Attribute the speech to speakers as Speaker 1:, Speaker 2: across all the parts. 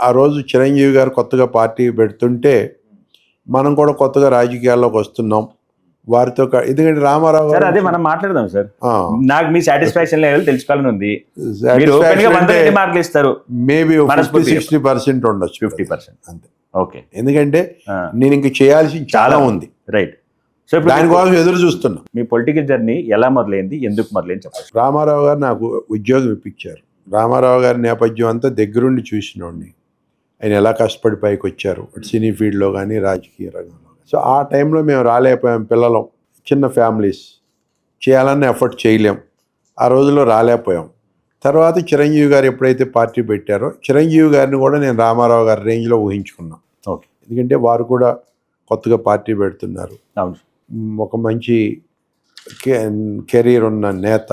Speaker 1: ఆ రోజు చిరంజీవి గారు కొత్తగా పార్టీ పెడుతుంటే మనం కూడా కొత్తగా రాజకీయాల్లోకి వస్తున్నాం వారితో ఎందుకంటే రామారావు
Speaker 2: సార్
Speaker 1: గారు
Speaker 2: అదే మనం మాట్లాడదాం సార్. నాకు మీ సాటిస్ఫాక్షన్ లెవెల్ తెలుసుకోవాలని ఉంది. మీరు ఓపెన్ గా 100 ఎన్ని మార్కులు ఇస్తారు?
Speaker 1: మేబీ 50-60% ఉండొచ్చు.
Speaker 2: 50%
Speaker 1: అంతే.
Speaker 2: ఓకే.
Speaker 1: ఎందుకంటే నేను ఇంక చేయాల్సింది చాలా ఉంది.
Speaker 2: రైట్. సో
Speaker 1: దానికోసం ఎదురు చూస్తున్నా.
Speaker 2: మీ పొలిటికల్ జర్నీ ఎలా మొదలైంది, ఎందుకు మొదలైంది చెప్పండి.
Speaker 1: రామారావు గారు నాకు ఉద్యోగం ఇప్పించారు. రామారావు గారి నేపథ్యం అంతా దగ్గరుండి చూసినోడిని. ఆయన ఎలా కష్టపడి పైకి వచ్చారు సినీ ఫీల్డ్లో కానీ రాజకీయ రంగంలో. సో ఆ టైంలో మేము రాలేకపోయాం. పిల్లలం, చిన్న ఫ్యామిలీస్, చేయాలన్న ఎఫర్ట్ చేయలేం. ఆ రోజుల్లో రాలేకపోయాం. తర్వాత చిరంజీవి గారు ఎప్పుడైతే పార్టీ పెట్టారో చిరంజీవి గారిని కూడా నేను రామారావు గారి రేంజ్లో ఊహించుకున్నాను.
Speaker 2: ఓకే.
Speaker 1: ఎందుకంటే వారు కూడా కొత్తగా పార్టీ పెడుతున్నారు. ఒక మంచి కెరీర్ ఉన్న నేత,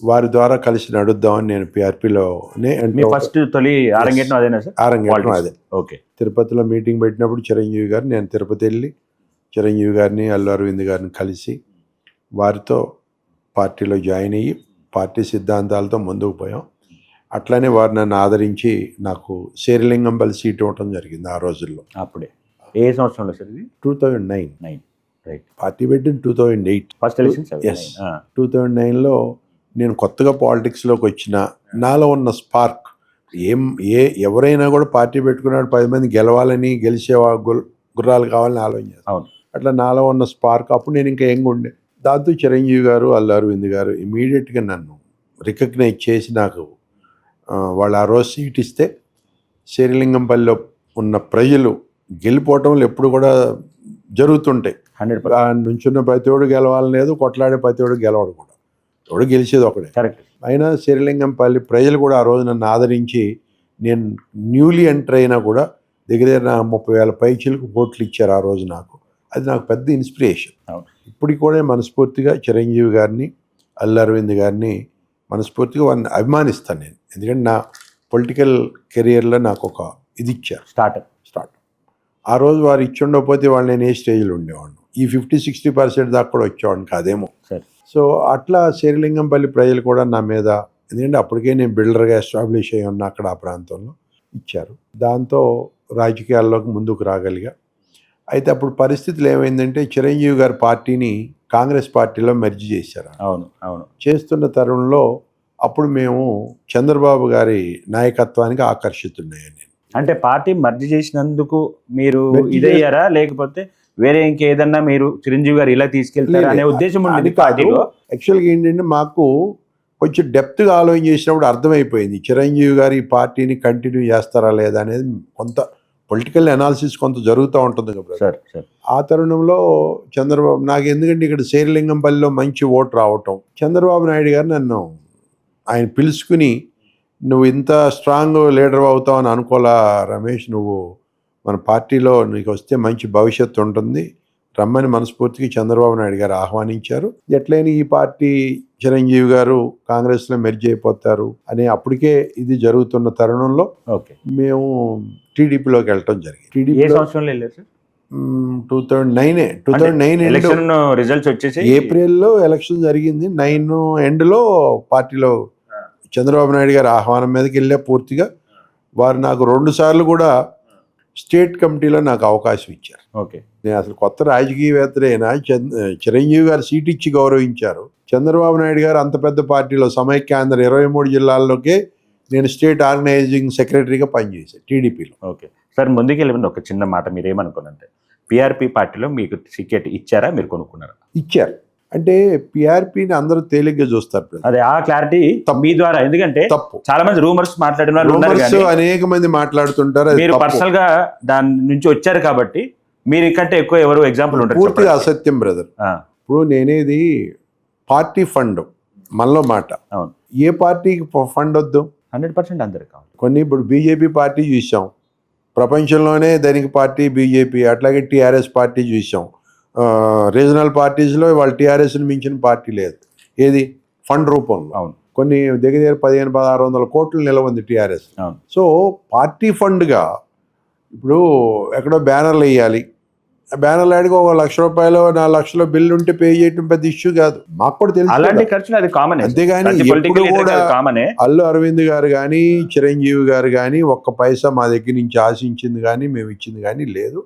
Speaker 1: వారి ద్వారా కలిసి నడుద్దామని నేను పిఆర్పిలోనే
Speaker 2: ఫస్ట్ తొలి ఆరంగేటం అదేనా సార్?
Speaker 1: ఆరంగేటం అదే.
Speaker 2: ఓకే.
Speaker 1: తిరుపతిలో మీటింగ్ పెట్టినప్పుడు చిరంజీవి గారు, నేను తిరుపతి వెళ్ళి చిరంజీవి గారిని అల్లు అరవింద్ గారిని కలిసి వారితో పార్టీలో జాయిన్ అయ్యి పార్టీ సిద్ధాంతాలతో ముందుకు పోయాం. అట్లానే వారు నన్ను ఆదరించి నాకు శేరిలింగంపల్లి సీట్ ఇవ్వటం జరిగింది ఆ రోజుల్లో.
Speaker 2: అప్పుడే ఏ సంవత్సరంలో సార్ ఇది?
Speaker 1: 2009.
Speaker 2: రైట్.
Speaker 1: పార్టీ పెట్టిన 2008
Speaker 2: ఫస్ట్ ఎలక్షన్.
Speaker 1: 2009లో నేను కొత్తగా పాలిటిక్స్లోకి వచ్చిన నాలో ఉన్న స్పార్క్, ఎవరైనా కూడా పార్టీ పెట్టుకున్నాడు 10 మంది గెలవాలని, గెలిచే గుర్రాలు కావాలని ఆలోచించాను. అట్లా నాలో ఉన్న స్పార్క్. అప్పుడు నేను ఇంకా యంగ్ ఉండే. దాంతో చిరంజీవి గారు, అల్లు అరవింద్ గారు ఇమీడియట్గా నన్ను రికగ్నైజ్ చేసి నాకు వాళ్ళు ఆ రోజు సీట్ ఇస్తే, శేరిలింగంపల్లిలో ఉన్న ప్రజలు గెలిపోవటంలో ఎప్పుడు కూడా జరుగుతుంటాయి.
Speaker 2: 100%
Speaker 1: నుంచున్న ప్రతివాడు గెలవాలని లేదు, కొట్లాడే ప్రతివాడు గెలవడు కూడా, ఎవడు గెలిచేది ఒకడే.
Speaker 2: కరెక్ట్.
Speaker 1: అయినా శేరిలింగంపల్లి ప్రజలు కూడా ఆ రోజు నన్ను ఆదరించి, నేను న్యూలీ ఎంటర్ అయినా కూడా దగ్గర 30,000 పైచీలకు ఓట్లు ఇచ్చారు ఆ రోజు నాకు. అది నాకు పెద్ద ఇన్స్పిరేషన్. ఇప్పటికి కూడా మనస్ఫూర్తిగా చిరంజీవి గారిని, అల్లు అరవింద్ గారిని మనస్ఫూర్తిగా వారిని అభిమానిస్తాను నేను. ఎందుకంటే నా పొలిటికల్ కెరియర్లో నాకు ఒక ఇది ఇచ్చారు, స్టార్ట్. ఆ రోజు వారు ఇచ్చి ఉండకపోతే వాళ్ళు నేను ఏ స్టేజ్లో ఉండేవాడిని, ఈ 50-60% దాకా కూడా వచ్చేవాడిని కాదేమో. సో అట్లా శేరిలింగంపల్లి ప్రజలు కూడా నా మీద, ఎందుకంటే అప్పటికే నేను బిల్డర్గా ఎస్టాబ్లిష్ అయ్యి ఉన్నా అక్కడ ఆ ప్రాంతంలో, ఇచ్చారు. దాంతో రాజకీయాల్లోకి ముందుకు రాగలిగా. అయితే అప్పుడు పరిస్థితులు ఏమైందంటే చిరంజీవి గారి పార్టీని కాంగ్రెస్ పార్టీలో మెర్జ్ చేశారు.
Speaker 2: అవును.
Speaker 1: చేస్తున్న తరుణంలో అప్పుడు మేము చంద్రబాబు గారి నాయకత్వానికి ఆకర్షితున్నాయని.
Speaker 2: అంటే పార్టీ మర్జ్ చేసినందుకు మీరు ఇదయ్యారా, లేకపోతే వేరే ఇంకేదన్నా మీరు చిరంజీవి గారు ఇలా తీసుకెళ్తారా అనే ఉద్దేశం ఉండేది పార్టీలో?
Speaker 1: యాక్చువల్గా ఏంటంటే మాకు కొంచెం డెప్త్గా ఆలోచన చేసినప్పుడు అర్థమైపోయింది చిరంజీవి గారు ఈ పార్టీని కంటిన్యూ చేస్తారా లేదా అనేది. కొంత పొలిటికల్ అనాలిసిస్ కొంత జరుగుతూ ఉంటుంది కదా. ఆ తరుణంలో చంద్రబాబు, నాకు ఎందుకంటే ఇక్కడ శేరిలింగంపల్లిలో మంచి ఓటు రావటం, చంద్రబాబు నాయుడు గారు నన్ను ఆయన పిలుచుకుని, నువ్వు ఇంత స్ట్రాంగ్ లీడర్ అవుతావు అని అనుకోలా రమేష్, నువ్వు మన పార్టీలో నీకు వస్తే మంచి భవిష్యత్తు ఉంటుంది, రమ్మని మనస్ఫూర్తిగా చంద్రబాబు నాయుడు గారు ఆహ్వానించారు. ఎట్లయినా ఈ పార్టీ చిరంజీవి గారు కాంగ్రెస్లో మెర్జ్ అయిపోతారు అనే అప్పటికే ఇది జరుగుతున్న తరుణంలో మేము టీడీపీలోకి వెళ్ళటం జరిగింది.
Speaker 2: టీడీపీ 2009 రిజల్ట్స్ వచ్చేసి
Speaker 1: ఏప్రిల్లో ఎలక్షన్ జరిగింది. 9 ఎండ్లో పార్టీలో చంద్రబాబు నాయుడు గారి ఆహ్వానం మీదకి వెళ్ళే పూర్తిగా వారు నాకు 2 సార్లు కూడా స్టేట్ కమిటీలో నాకు అవకాశం ఇచ్చారు. నేను అసలు కొత్త రాజకీయవేత్తలైనా చిరంజీవి గారు సీట్ ఇచ్చి గౌరవించారు. చంద్రబాబు నాయుడు గారు అంత పెద్ద పార్టీలో సమైక్యాంధ్ర 23 జిల్లాల్లోకే నేను స్టేట్ ఆర్గనైజింగ్ సెక్రటరీగా పనిచేశాను టీడీపీలో.
Speaker 2: సార్ ముందుకెళ్ళి ఒక చిన్న మాట, మీరు ఏమనుకున్నారంటే పిఆర్పి పార్టీలో మీకు టికెట్ ఇచ్చారా, మీరు కొనుక్కున్నారా?
Speaker 1: ఇచ్చారు. అంటే పిఆర్పిని అందరూ తేలిగ్గా చూస్తారు.
Speaker 2: అదే ఆ క్లారిటీ మీ ద్వారా, ఎందుకంటే
Speaker 1: తప్పు.
Speaker 2: చాలా మంది రూమర్స్
Speaker 1: అనేక మంది మాట్లాడుతుంటారు.
Speaker 2: మీరు పర్సనల్ గా దాని నుంచి వచ్చారు కాబట్టి మీరు కంటే ఎక్కువ ఎవరు ఎగ్జాంపుల్ ఉంటారు.
Speaker 1: పూర్తిగా అసత్యం బ్రదర్. ఇప్పుడు నేనేది పార్టీ ఫండ్ మనలో మాట. ఏ పార్టీకి ఫండ్ వద్దు?
Speaker 2: 100% అందరు కావాలి.
Speaker 1: కొన్ని ఇప్పుడు బీజేపీ పార్టీ చూసాం, ప్రపంచంలోనే దానికి పార్టీ బీజేపీ. అట్లాగే టీఆర్ఎస్ పార్టీ చూసాం. రీజనల్ పార్టీస్లో వాళ్ళు టీఆర్ఎస్ని మించిన పార్టీ లేదు, ఏది ఫండ్ రూపంలో. కొన్ని దగ్గర 1500-1600 కోట్లు నిలవంది టీఆర్ఎస్. సో పార్టీ ఫండ్గా ఇప్పుడు ఎక్కడో బ్యానర్లు వేయాలి, బ్యానర్ యాడ్కి ఒక ₹1,00,000 4,00,000 బిల్లు ఉంటే పే చేయడం పెద్ద ఇష్యూ కాదు, మాకు కూడా తెలుసు
Speaker 2: అలాంటి
Speaker 1: కదా.
Speaker 2: ఖర్చులు అది కామన్.
Speaker 1: అంతేగాని ఎప్పుడు కూడా
Speaker 2: కామనే.
Speaker 1: అల్లు అరవింద్ గారు కానీ చిరంజీవి గారు కానీ ఒక్క పైసా మా దగ్గర నుంచి ఆశించింది కానీ మేము ఇచ్చింది కానీ లేదు,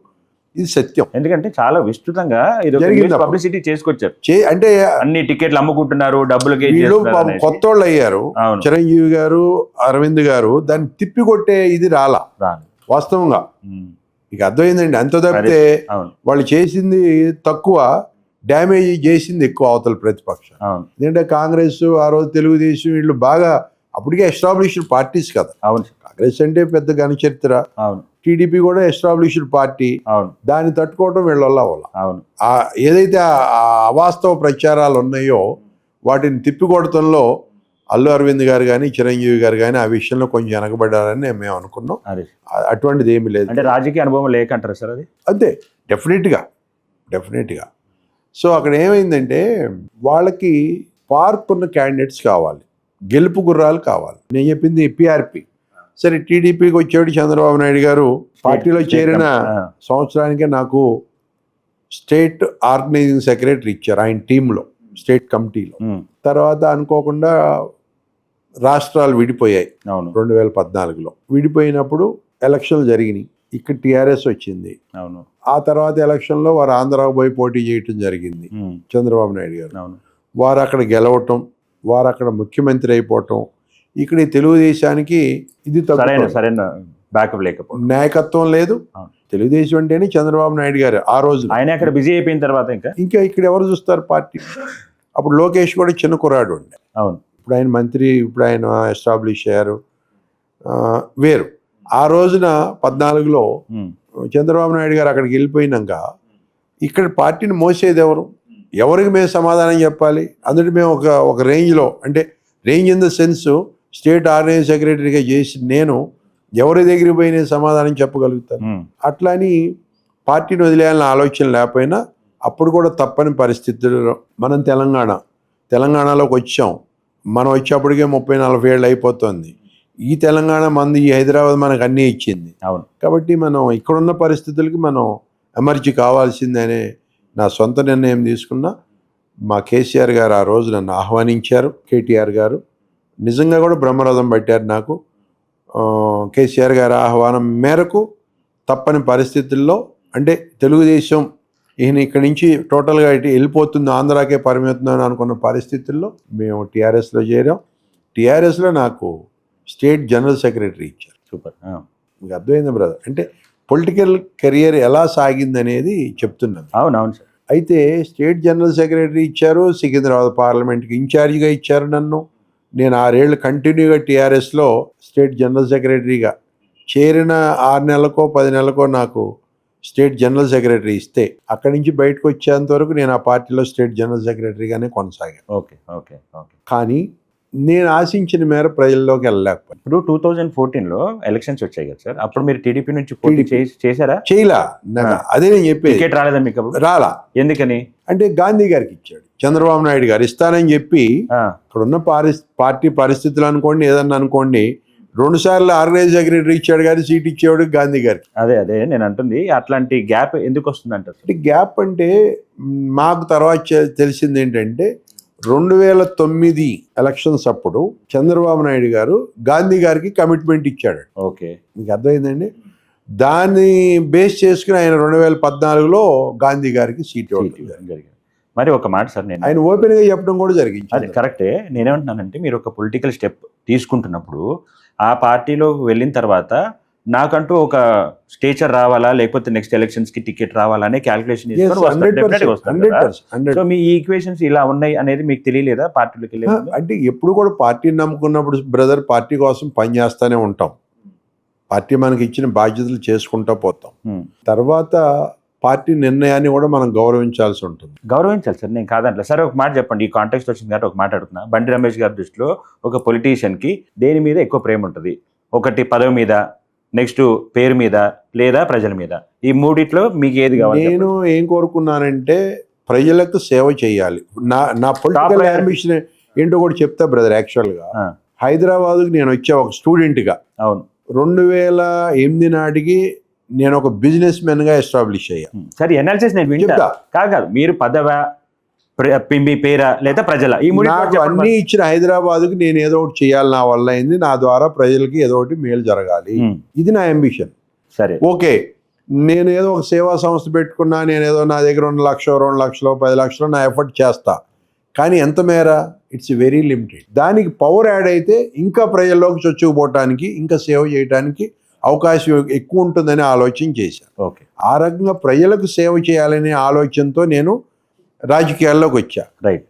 Speaker 1: ఇది సత్యం.
Speaker 2: ఎందుకంటే చాలా విస్తృతంగా పబ్లిసిటీ చేసుకొచ్చారు.
Speaker 1: అంటే
Speaker 2: అన్ని టికెట్లు అమ్ముకుంటున్నారు, డబ్బులకి
Speaker 1: కొత్త వాళ్ళు అయ్యారు. చిరంజీవి గారు అరవింద్ గారు దాన్ని తిప్పికొట్టే ఇది రాలా వాస్తవంగా. ఇక అర్థమైందండి. అంత తప్పితే వాళ్ళు చేసింది తక్కువ, డ్యామేజ్ చేసింది ఎక్కువ అవతల ప్రతిపక్షం. ఎందుకంటే కాంగ్రెస్ ఆ రోజు తెలుగుదేశం వీళ్ళు బాగా అప్పటికే ఎస్టాబ్లిష్డ్ పార్టీస్ కదా. కాంగ్రెస్ అంటే పెద్ద ఘన చరిత్ర, టీడీపీ కూడా ఎస్టాబ్లిష్డ్ పార్టీ, దాన్ని తట్టుకోవడం వీళ్ళ వల్ల ఏదైతే అవాస్తవ ప్రచారాలు ఉన్నాయో వాటిని తిప్పికొడతంలో అల్లు అరవింద్ గారు కానీ చిరంజీవి గారు కానీ ఆ విషయంలో కొంచెం వెనకబడ్డారని మేము అనుకున్నాం. అటువంటిది ఏమీ లేదు.
Speaker 2: అంటే రాజకీయ అనుభవం లేకంటారు సార్ అది?
Speaker 1: అంతే, డెఫినెట్గా. సో అక్కడ ఏమైందంటే వాళ్ళకి పార్క్ ఉన్న క్యాండిడేట్స్ కావాలి, గెలుపు గుర్రాలు కావాలి. నేను చెప్పింది పిఆర్పి. సరే, టీడీపీకి వచ్చాడు చంద్రబాబు నాయుడు గారు, పార్టీలో చేరిన సంవత్సరానికే నాకు స్టేట్ ఆర్గనైజింగ్ సెక్రటరీ ఇచ్చారు ఆయన టీంలో, స్టేట్ కమిటీలో. తర్వాత అనుకోకుండా రాష్ట్రాలు విడిపోయాయి 2014లో. విడిపోయినప్పుడు ఎలక్షన్లు జరిగినాయి, ఇక్కడ టీఆర్ఎస్ వచ్చింది. ఆ తర్వాత ఎలక్షన్లో వారు ఆంధ్రాకు పోయి పోటీ చేయటం జరిగింది చంద్రబాబు నాయుడు గారు. వారు అక్కడ గెలవటం, వారు అక్కడ ముఖ్యమంత్రి అయిపోవటం, ఇక్కడ తెలుగుదేశానికి ఇది
Speaker 2: సరైన బ్యాకప్ లేకపోతే
Speaker 1: నాయకత్వం లేదు. తెలుగుదేశం అంటేనే చంద్రబాబు నాయుడు గారు ఆ రోజు.
Speaker 2: ఆయన అక్కడ బిజీ అయిపోయిన తర్వాత
Speaker 1: ఇంకా ఇక్కడ ఎవరు చూస్తారు పార్టీ? అప్పుడు లోకేష్ కూడా చిన్న కుర్రాడు ఉండే. ఇప్పుడు ఆయన మంత్రి, ఇప్పుడు ఆయన ఎస్టాబ్లిష్ అయ్యారు. వేరు ఆ రోజున 14లో చంద్రబాబు నాయుడు గారు అక్కడికి వెళ్ళిపోయినాక ఇక్కడ పార్టీని మోసేది ఎవరు? ఎవరికి మేము సమాధానం చెప్పాలి? అందుకే మేము ఒక రేంజ్లో, అంటే range in the sense state organizing సెక్రటరీగా చేసి నేను ఎవరి దగ్గరికి పోయి నేను సమాధానం చెప్పగలుగుతాను? అట్లా అని పార్టీని వదిలేయాలని ఆలోచన లేకపోయినా అప్పుడు కూడా తప్పని పరిస్థితుల్లో మనం తెలంగాణలోకి వచ్చాం. మనం వచ్చేప్పటికే 30-40 ఏళ్ళు అయిపోతుంది. ఈ తెలంగాణ మంది, ఈ హైదరాబాద్ మనకు అన్నీ ఇచ్చింది. కాబట్టి మనం ఇక్కడున్న పరిస్థితులకి మనం ఎమర్జీ కావాల్సిందనే నా సొంత నిర్ణయం తీసుకున్నా. మా కేసీఆర్ గారు ఆ రోజు నన్ను ఆహ్వానించారు, కేటీఆర్ గారు నిజంగా కూడా బ్రహ్మరథం పట్టారు నాకు. కేసీఆర్ గారి ఆహ్వానం మేరకు తప్పని పరిస్థితుల్లో, అంటే తెలుగుదేశం ఈయన ఇక్కడి నుంచి టోటల్గా ఇటు వెళ్ళిపోతుంది, ఆంధ్రాకే పరిమితం అనుకున్న పరిస్థితుల్లో మేము టీఆర్ఎస్లో చేరాం. టీఆర్ఎస్లో నాకు స్టేట్ జనరల్ సెక్రటరీ ఇచ్చారు.
Speaker 2: సూపర్.
Speaker 1: మీకు అర్థమైంది బ్రదర్? అంటే పొలిటికల్ కెరియర్ ఎలా సాగిందనేది చెప్తున్నాను.
Speaker 2: అవునవును సార్.
Speaker 1: అయితే స్టేట్ జనరల్ సెక్రటరీ ఇచ్చారు, సికింద్రాబాద్ పార్లమెంట్కి ఇన్ఛార్జిగా ఇచ్చారు నన్ను. నేను 6 ఏళ్ళు కంటిన్యూగా టీఆర్ఎస్లో స్టేట్ జనరల్ సెక్రటరీగా చేరిన 6 నెలలకో 10 నెలలకో నాకు స్టేట్ జనరల్ సెక్రటరీ ఇస్తే అక్కడి నుంచి బయటకు వచ్చేంత వరకు నేను ఆ పార్టీలో స్టేట్ జనరల్ సెక్రటరీగానే కొనసాగాను. కానీ నేను ఆశించిన మేర ప్రజల్లోకి వెళ్ళలేకపోయాను.
Speaker 2: ఇప్పుడు 2014లో ఎలక్షన్స్ వచ్చాయి కదా సార్, అప్పుడు మీరు టీడీపీ నుంచి పోటీ చేశారా?
Speaker 1: చేయలా. అదే నేను చెప్పేది.
Speaker 2: టికెట్ రాలేదా మీకు?
Speaker 1: రాలా.
Speaker 2: ఎందుకని?
Speaker 1: అంటే గాంధీ గారికి ఇచ్చాడు చంద్రబాబు నాయుడు గారు, ఇస్తానని చెప్పి. ఇక్కడున్న పార్టీ పరిస్థితులు అనుకోండి, ఏదన్నా అనుకోండి, 2 సార్లు ఆర్గనైజ్ సెక్రటరీ ఇచ్చాడు కానీ సీట్ ఇచ్చేవాడు గాంధీ గారికి.
Speaker 2: అదే నేను అంటుంది, అట్లాంటి గ్యాప్ ఎందుకు వస్తుంది అంటారు?
Speaker 1: గ్యాప్ అంటే మాకు తర్వాత తెలిసింది ఏంటంటే 2009 ఎలక్షన్స్ అప్పుడు చంద్రబాబు నాయుడు గారు గాంధీ గారికి కమిట్మెంట్ ఇచ్చాడు. మీకు అర్థమైందండి? దాన్ని బేస్ చేసుకుని ఆయన 2014లో గాంధీ గారికి సీట్ ఇవ్వడం జరిగింది.
Speaker 2: మరి ఒక మాట సార్, నేను
Speaker 1: ఆయన ఓపెన్గా చెప్పడం కూడా జరిగింది.
Speaker 2: అది కరెక్టే. నేనేమంటున్నానంటే, మీరు ఒక పొలిటికల్ స్టెప్ తీసుకుంటున్నప్పుడు ఆ పార్టీలోకి వెళ్ళిన తర్వాత నాకంటూ ఒక స్టేచర్ రావాలా, లేకపోతే నెక్స్ట్ ఎలక్షన్స్ కి టికెట్ రావాలా అనే క్యాల్కులేషన్ సో మీ ఈక్వేషన్స్ ఇలా ఉన్నాయి అనేది మీకు తెలియలేదా పార్టీలోకి వెళ్ళే?
Speaker 1: అంటే ఎప్పుడు కూడా పార్టీని నమ్ముకున్నప్పుడు బ్రదర్ పార్టీ కోసం పనిచేస్తూనే ఉంటాం. పార్టీ మనకి ఇచ్చిన బాధ్యతలు చేసుకుంటూ పోతాం. తర్వాత పార్టీ నిర్ణయాన్ని కూడా మనం గౌరవించాల్సి ఉంటుంది.
Speaker 2: గౌరవించాలి సార్, నేను కాదంటే. సరే, ఒక మాట చెప్పండి. ఈ కాంటెక్స్ట్ వచ్చింది కాబట్టి ఒక మాట అడుగుతున్నా. బండి రమేష్ గారి దృష్టిలో ఒక పొలిటీషియన్కి దేని మీద ఎక్కువ ప్రేమ ఉంటుంది? ఒకటి పదవి మీద, నెక్స్ట్ పేరు మీద, లేదా ప్రజల మీద. ఈ మూడిట్లో మీకు ఏది కావాలి?
Speaker 1: నేను ఏం కోరుకున్నానంటే ప్రజలకు సేవ చేయాలి. నా పొలిటికల్ అంబిషన్ ఏంటో కూడా చెప్తా బ్రదర్. యాక్చువల్గా హైదరాబాద్కి నేను వచ్చా ఒక స్టూడెంట్గా.
Speaker 2: అవును.
Speaker 1: 2008 నాటికి నేను ఒక బిజినెస్ మెన్గా ఎస్టాబ్లిష్ అయ్యా.
Speaker 2: సరే ఎనాలిసిస్ నేను వింటా.
Speaker 1: చెప్తా.
Speaker 2: కాదు మీరు పదవ మీ పేరా లేదా ప్రజల ఈ మూడు
Speaker 1: నాకు అన్ని ఇచ్చిన హైదరాబాద్కి నేను ఏదో ఒకటి చేయాలి, నా వల్ల అయింది, నా ద్వారా ప్రజలకి ఏదో ఒకటి మేలు జరగాలి, ఇది నా అంబిషన్.
Speaker 2: సరే
Speaker 1: ఓకే, నేను ఏదో ఒక సేవా సంస్థ పెట్టుకున్నా, నేను ఏదో నా దగ్గర 1 లక్ష 2 లక్షలు 10 లక్షలు నా ఎఫర్ట్ చేస్తా, కానీ ఎంత మేర, ఇట్స్ వెరీ లిమిటెడ్. దానికి పవర్ యాడ్ అయితే ఇంకా ప్రజల్లోకి చొచ్చుకుపోవటానికి, ఇంకా సేవ చేయడానికి అవకాశం ఎక్కువ ఉంటుందని ఆలోచన చేశాను.
Speaker 2: ఓకే,
Speaker 1: ఆ రకంగా ప్రజలకు సేవ చేయాలనే ఆలోచనతో నేను రాజకీయాల్లోకి వచ్చా.
Speaker 2: రైట్.